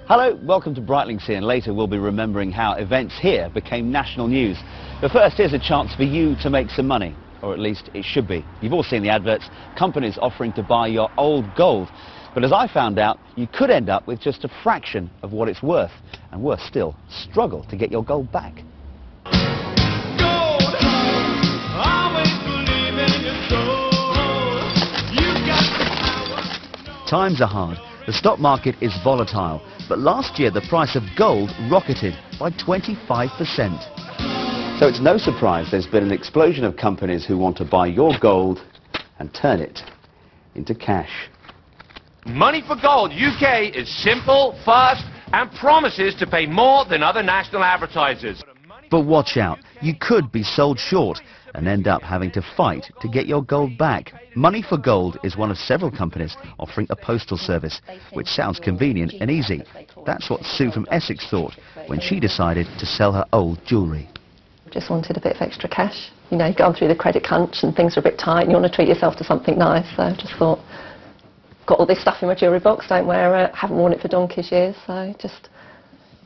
Hello, welcome to Breitlingsea, and later we'll be remembering how events here became national news. But first, here's a chance for you to make some money, or at least it should be. You've all seen the adverts, companies offering to buy your old gold. But as I found out, you could end up with just a fraction of what it's worth, and worse still, struggle to get your gold back. Times are hard. The stock market is volatile, but last year the price of gold rocketed by 25%. So it's no surprise there's been an explosion of companies who want to buy your gold and turn it into cash. Money for Gold UK is simple, fast, and promises to pay more than other national advertisers. But watch out, you could be sold short and end up having to fight to get your gold back. Money for Gold is one of several companies offering a postal service, which sounds convenient and easy. That's what Sue from Essex thought when she decided to sell her old jewellery. Just wanted a bit of extra cash. You know, you've gone through the credit crunch and things are a bit tight and you want to treat yourself to something nice, so I just thought, got all this stuff in my jewellery box, don't wear it, haven't worn it for donkey's years, so just,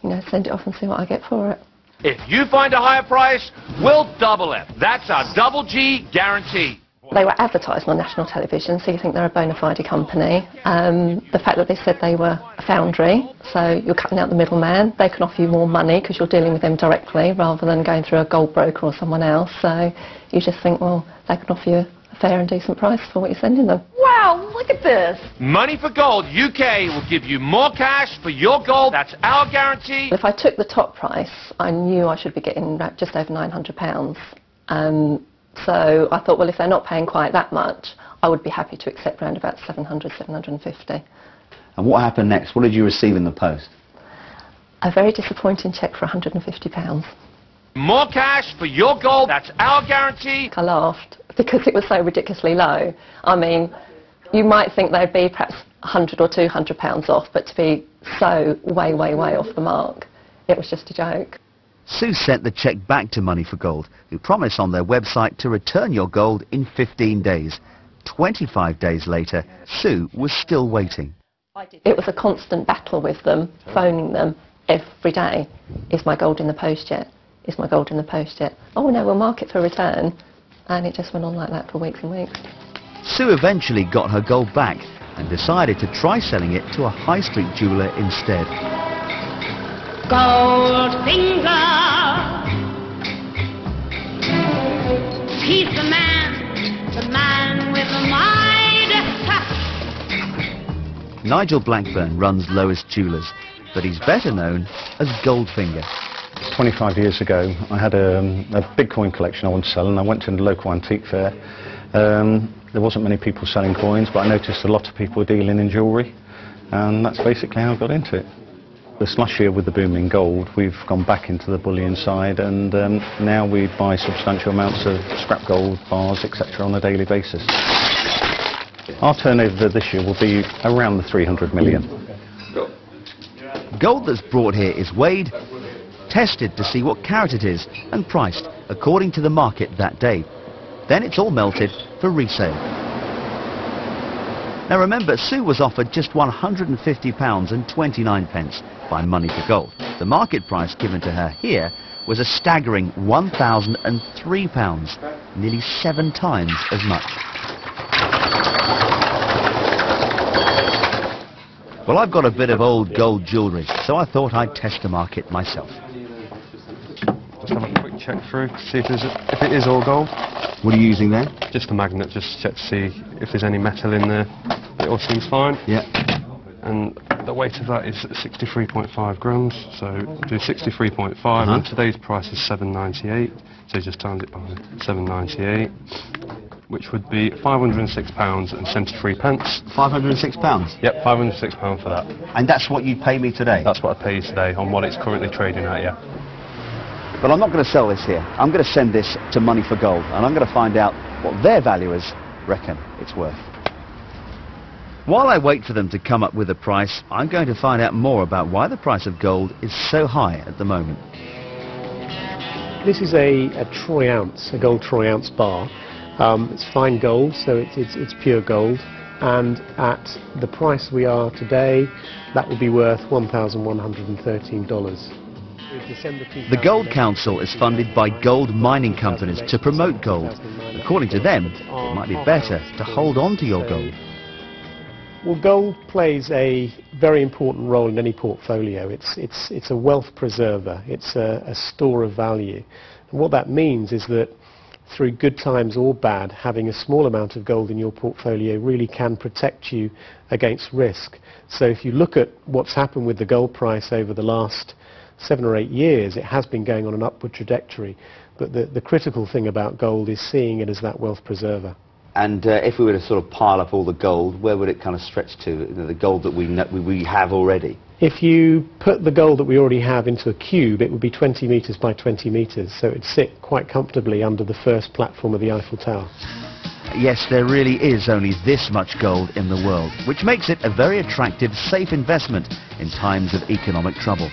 you know, send it off and see what I get for it. If you find a higher price, we'll double it. That's our double G guarantee. They were advertising on national television, so you think they're a bona fide company. The fact that they said they were a foundry, so you're cutting out the middleman. They can offer you more money because you're dealing with them directly rather than going through a gold broker or someone else. So you just think, well, they can offer you a fair and decent price for what you're sending them. Wow, look at this. Money for Gold UK will give you more cash for your gold. That's our guarantee. If I took the top price, I knew I should be getting just over £900. So I thought, well, if they're not paying quite that much, I would be happy to accept around about 700, 750. And what happened next? What did you receive in the post? A very disappointing cheque for £150. More cash for your gold. That's our guarantee. I laughed because it was so ridiculously low. I mean, you might think they'd be perhaps £100 or £200 off, but to be so way, way, way off the mark, it was just a joke. Sue sent the cheque back to Money for Gold, who promised on their website to return your gold in 15 days. 25 days later, Sue was still waiting. It was a constant battle with them, phoning them every day. Is my gold in the post yet? Is my gold in the post yet? Oh no, we'll mark it for return. And it just went on like that for weeks and weeks. Sue eventually got her gold back and decided to try selling it to a high street jeweller instead. Goldfinger, he's the man with the Midas touch. Nigel Blackburn runs Lois Jewellers, but he's better known as Goldfinger. 25 years ago, I had a big coin collection I wanted to sell, and I went to the local antique fair. There wasn't many people selling coins, but I noticed a lot of people dealing in jewellery, and that's basically how I got into it. This last year with the boom in gold, we've gone back into the bullion side, and now we buy substantial amounts of scrap gold, bars, etc. on a daily basis. Our turnover this year will be around the 300 million. Gold that's brought here is weighed, tested to see what carat it is, and priced according to the market that day. Then it's all melted for resale. Now remember, Sue was offered just £150 and 29 pence by Money for Gold. The market price given to her here was a staggering £1,003, nearly 7 times as much. Well, I've got a bit of old gold jewellery, so I thought I'd test the market myself. Just have a quick check through, see if it is all gold. What are you using there? Just a magnet, just check to see if there's any metal in there. It all seems fine. Yeah. And the weight of that is 63.5 grams, so do 63.5, and today's price is 7.98, so just times it by 7.98, which would be £506 and 73 pence. £506? Yep, £506 for that. And that's what you'd pay me today? That's what I pay you today on what it's currently trading at, yeah. But I'm not going to sell this here. I'm going to send this to Money for Gold, and I'm going to find out what their valuers reckon it's worth. While I wait for them to come up with a price, I'm going to find out more about why the price of gold is so high at the moment. This is a troy ounce, a gold troy ounce bar. It's fine gold, so it's pure gold. and at the price we are today, that will be worth $1,113. The Gold Council is funded by gold mining companies to promote gold. According to them, it might be better to hold on to your gold. Well, gold plays a very important role in any portfolio. It's a wealth preserver. It's a store of value. And what that means is that through good times or bad, having a small amount of gold in your portfolio really can protect you against risk. So if you look at what's happened with the gold price over the last 7 or 8 years, it has been going on an upward trajectory. But the critical thing about gold is seeing it as that wealth preserver. And if we were to sort of pile up all the gold, where would it kind of stretch to, the gold that we have already? If you put the gold that we already have into a cube, it would be 20 metres by 20 metres, so it would sit quite comfortably under the first platform of the Eiffel Tower. Yes, there really is only this much gold in the world, which makes it a very attractive, safe investment in times of economic trouble.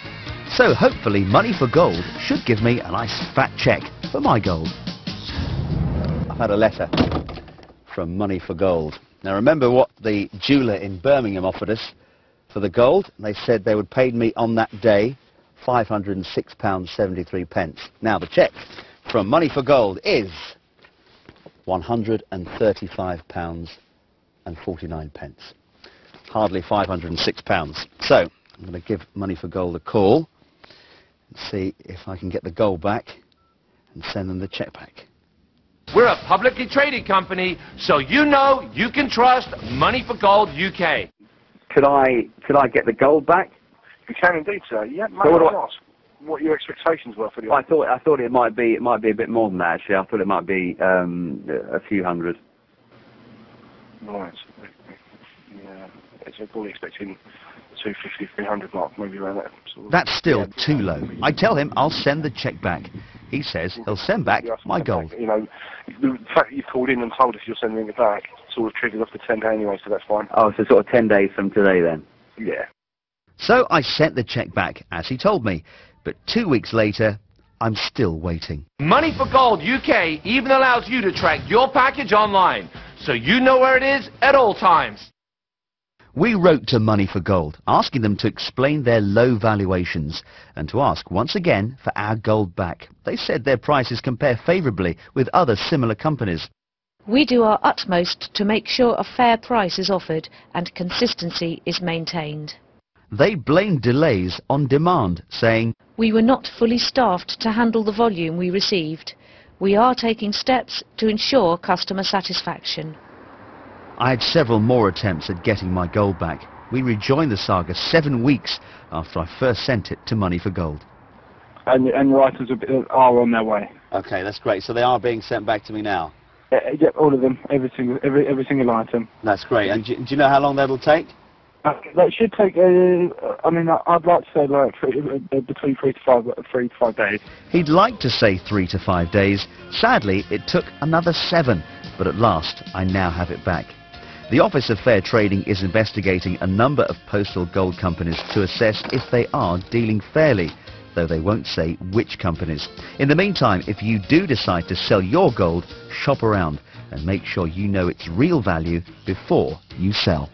So hopefully Money for Gold should give me a nice fat cheque for my gold. I've had a letter from Money for Gold. Now remember what the jeweller in Birmingham offered us for the gold. They said they would pay me on that day £506.73. Now the cheque from Money for Gold is £135.49. Hardly £506. So I'm going to give Money for Gold a call and see if I can get the gold back and send them the cheque back. We're a publicly traded company, so you know you can trust Money for Gold UK. Could I get the gold back? You can indeed, sir. Yeah, mate, So what your expectations were for the... I thought it might be a bit more than that. Actually, I thought it might be a few hundred. Right. Yeah, it's probably expecting 250, 300 mark, maybe around that sort of... That's still too low. I tell him I'll send the cheque back. He says he'll send back my gold. You know, the fact that you've called in and told us you're sending it back sort of triggered off the 10-day anyway, so that's fine. Oh, so sort of 10 days from today then? Yeah. So I sent the cheque back as he told me, but 2 weeks later I'm still waiting. Money for Gold UK even allows you to track your package online, so you know where it is at all times. We wrote to Money for Gold, asking them to explain their low valuations and to ask once again for our gold back. They said their prices compare favourably with other similar companies. We do our utmost to make sure a fair price is offered and consistency is maintained. They blamed delays on demand, saying, We were not fully staffed to handle the volume we received. We are taking steps to ensure customer satisfaction. I had several more attempts at getting my gold back. We rejoined the saga 7 weeks after I first sent it to Money for Gold. And writers are on their way. OK, that's great. So they are being sent back to me now? Yeah, all of them, every single item. That's great. And do you know how long that'll take? That should take, I mean, I'd like to say like between 3 to 5 days. He'd like to say 3 to 5 days. Sadly, it took another 7, but at last I now have it back. The Office of Fair Trading is investigating a number of postal gold companies to assess if they are dealing fairly, though they won't say which companies. In the meantime, if you do decide to sell your gold, shop around and make sure you know its real value before you sell.